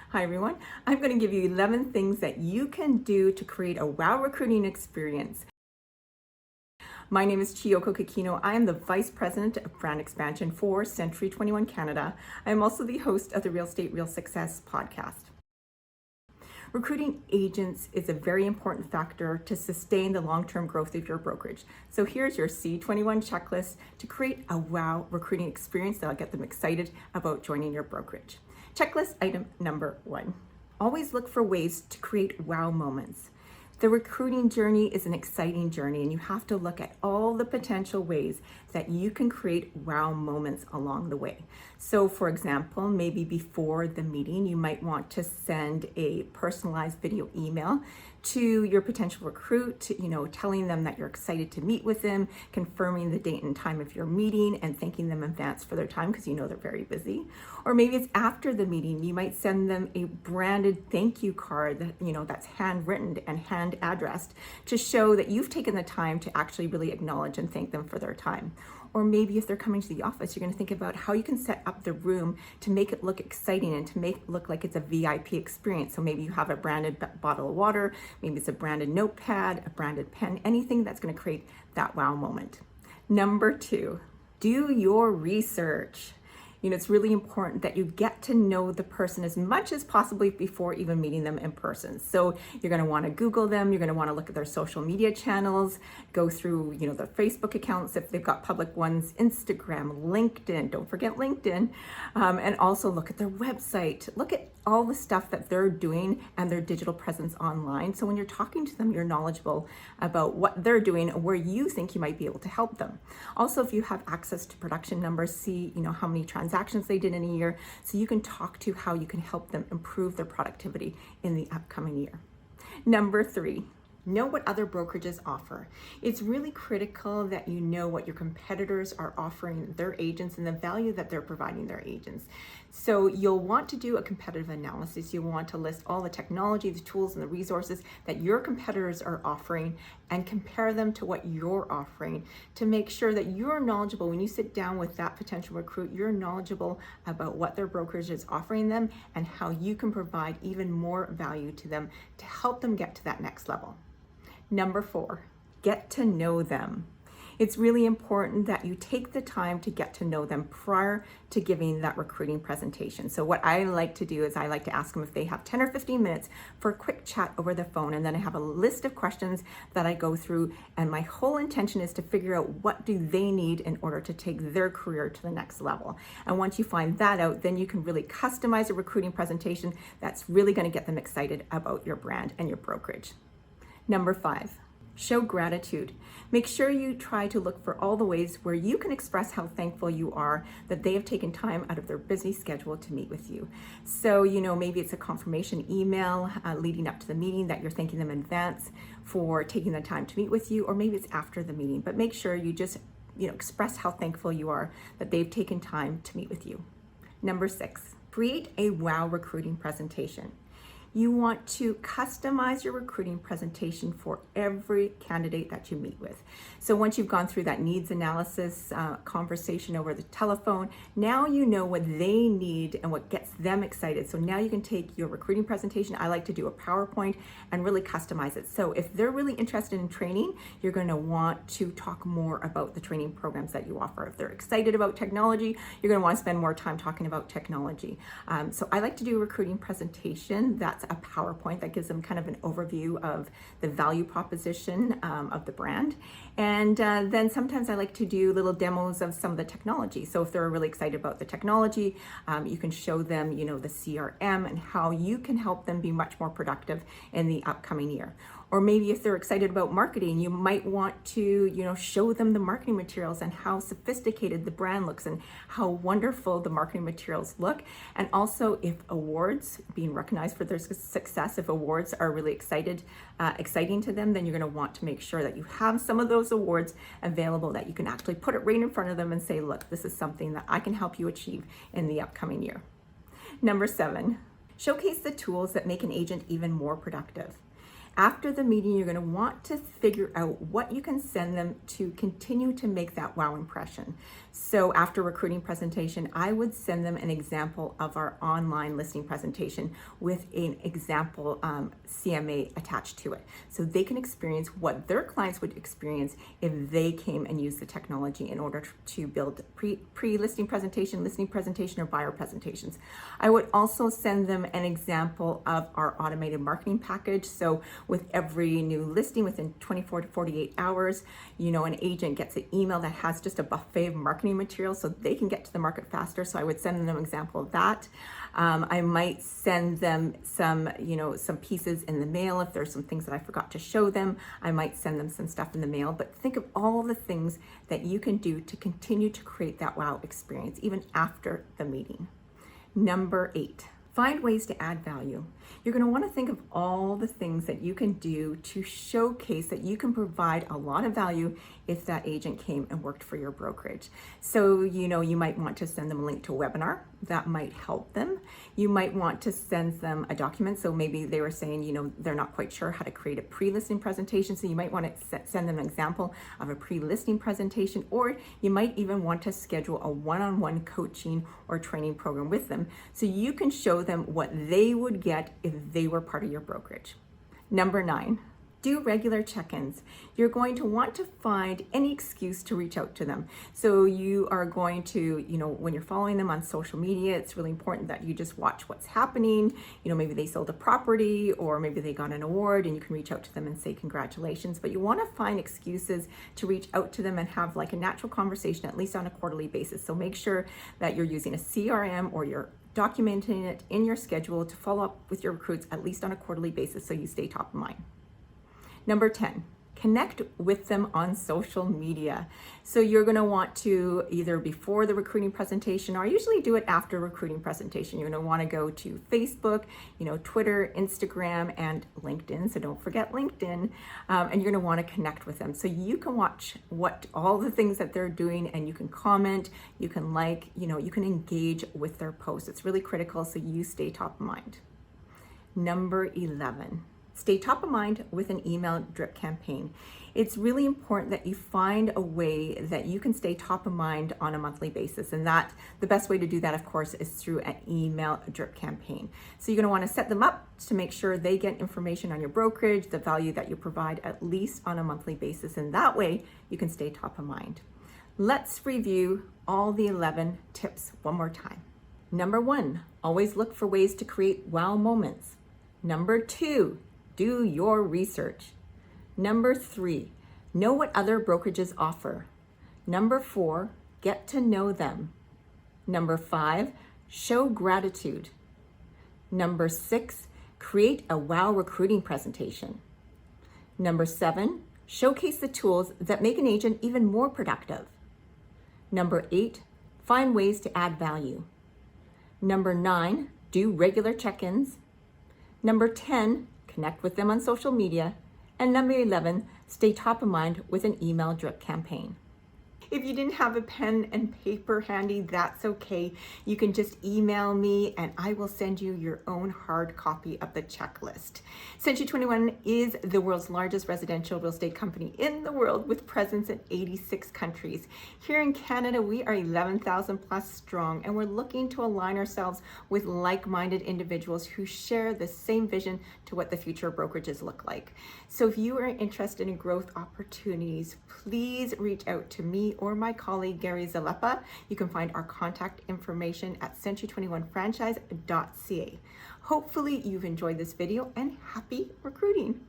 Hi everyone. I'm going to give you 11 things that you can do to create a wow recruiting experience. My name is Chiyoko Kikino. I am the Vice President of Brand Expansion for C21 Canada. I am also the host of the Real Estate Real Success podcast. Recruiting agents is a very important factor to sustain the long-term growth of your brokerage. So here's your C21 checklist to create a wow recruiting experience that'll get them excited about joining your brokerage. Checklist item number 1. Always look for ways to create wow moments. The recruiting journey is an exciting journey, and you have to look at all the potential ways that you can create wow moments along the way. So for example, maybe before the meeting, you might want to send a personalized video email to your potential recruit, telling them that you're excited to meet with them, confirming the date and time of your meeting, and thanking them in advance for their time because they're very busy. Or maybe it's after the meeting, you might send them a branded thank you card that that's handwritten and hand addressed to show that you've taken the time to actually really acknowledge and thank them for their time. Or maybe if they're coming to the office, you're going to think about how you can set up the room to make it look exciting and to make it look like it's a VIP experience. So maybe you have a branded bottle of water, maybe it's a branded notepad, a branded pen, anything that's going to create that wow moment. Number 2, do your research. It's really important that you get to know the person as much as possibly before even meeting them in person. So you're going to want to Google them. You're going to want to look at their social media channels, go through, their Facebook accounts if they've got public ones, Instagram, LinkedIn, don't forget LinkedIn, and also look at their website. Look at all the stuff that they're doing and their digital presence online. So when you're talking to them, you're knowledgeable about what they're doing and where you think you might be able to help them. Also, if you have access to production numbers, see, how many transactions they did in a year, so you can talk to how you can help them improve their productivity in the upcoming year. Number 3, know what other brokerages offer. It's really critical that you know what your competitors are offering their agents and the value that they're providing their agents. So you'll want to do a competitive analysis. You'll want to list all the technology, the tools, and the resources that your competitors are offering and compare them to what you're offering to make sure that you're knowledgeable. When you sit down with that potential recruit, you're knowledgeable about what their brokerage is offering them and how you can provide even more value to them to help them get to that next level. Number 4, get to know them. It's really important that you take the time to get to know them prior to giving that recruiting presentation. So what I like to do is I like to ask them if they have 10 or 15 minutes for a quick chat over the phone, and then I have a list of questions that I go through, and my whole intention is to figure out what do they need in order to take their career to the next level. And once you find that out, then you can really customize a recruiting presentation that's really going to get them excited about your brand and your brokerage. Number 5, show gratitude. Make sure you try to look for all the ways where you can express how thankful you are that they have taken time out of their busy schedule to meet with you. So, maybe it's a confirmation email leading up to the meeting that you're thanking them in advance for taking the time to meet with you, or maybe it's after the meeting, but make sure you just, express how thankful you are that they've taken time to meet with you. Number 6, create a wow recruiting presentation. You want to customize your recruiting presentation for every candidate that you meet with. So once you've gone through that needs analysis conversation over the telephone, now you know what they need and what gets them excited. So now you can take your recruiting presentation. I like to do a PowerPoint and really customize it. So if they're really interested in training, you're going to want to talk more about the training programs that you offer. If they're excited about technology, you're going to want to spend more time talking about technology. So I like to do a recruiting presentation that's a PowerPoint that gives them kind of an overview of the value proposition of the brand. And then sometimes I like to do little demos of some of the technology. So if they're really excited about the technology, you can show them, the CRM and how you can help them be much more productive in the upcoming year. Or maybe if they're excited about marketing, you might want to, show them the marketing materials and how sophisticated the brand looks and how wonderful the marketing materials look. And also if awards, being recognized for their success, if awards are really exciting to them, then you're going to want to make sure that you have some of those awards available that you can actually put it right in front of them and say, look, this is something that I can help you achieve in the upcoming year. Number 7, showcase the tools that make an agent even more productive. After the meeting, you're going to want to figure out what you can send them to continue to make that wow impression. So after recruiting presentation, I would send them an example of our online listing presentation with an example CMA attached to it. So they can experience what their clients would experience if they came and used the technology in order to build pre-listing presentation, listing presentation, or buyer presentations. I would also send them an example of our automated marketing package. So with every new listing within 24 to 48 hours, an agent gets an email that has just a buffet of marketing material so they can get to the market faster. So I would send them an example of that. I might send them some pieces in the mail if there's some things that I forgot to show them. I might send them some stuff in the mail, but think of all the things that you can do to continue to create that wow experience even after the meeting. Number 8, find ways to add value. You're going to want to think of all the things that you can do to showcase that you can provide a lot of value if that agent came and worked for your brokerage. So, you might want to send them a link to a webinar that might help them. You might want to send them a document. So maybe they were saying, they're not quite sure how to create a pre-listing presentation. So you might want to send them an example of a pre-listing presentation, or you might even want to schedule a one-on-one coaching or training program with them so you can show them what they would get if they were part of your brokerage. Number 9, do regular check-ins. You're going to want to find any excuse to reach out to them. So you are going to, when you're following them on social media, it's really important that you just watch what's happening. Maybe they sold a property, or maybe they got an award, and you can reach out to them and say congratulations. But you want to find excuses to reach out to them and have like a natural conversation, at least on a quarterly basis. So make sure that you're using a CRM or you're documenting it in your schedule to follow up with your recruits at least on a quarterly basis so you stay top of mind. Number 10, connect with them on social media. So you're going to want to either before the recruiting presentation, or I usually do it after recruiting presentation. You're going to want to go to Facebook, Twitter, Instagram, and LinkedIn. So don't forget LinkedIn. And you're going to want to connect with them. So you can watch all the things that they're doing, and you can comment, you can like, you can engage with their posts. It's really critical so you stay top of mind. Number 11. Stay top of mind with an email drip campaign. It's really important that you find a way that you can stay top of mind on a monthly basis. And the best way to do that, of course, is through an email drip campaign. So you're going to want to set them up to make sure they get information on your brokerage, the value that you provide at least on a monthly basis. And that way you can stay top of mind. Let's review all the 11 tips one more time. Number 1, always look for ways to create wow moments. Number 2, do your research. Number 3, know what other brokerages offer. Number 4, get to know them. Number 5, show gratitude. Number 6, create a wow recruiting presentation. Number 7, showcase the tools that make an agent even more productive. Number 8, find ways to add value. Number 9, do regular check-ins. Number 10, connect with them on social media. And number 11, stay top of mind with an email drip campaign. If you didn't have a pen and paper handy, that's okay. You can just email me and I will send you your own hard copy of the checklist. C21 is the world's largest residential real estate company in the world with presence in 86 countries. Here in Canada, we are 11,000 plus strong, and we're looking to align ourselves with like-minded individuals who share the same vision to what the future of brokerages look like. So if you are interested in growth opportunities, please reach out to me or my colleague Gary Zalepa. You can find our contact information at C21franchise.ca. Hopefully you've enjoyed this video, and happy recruiting.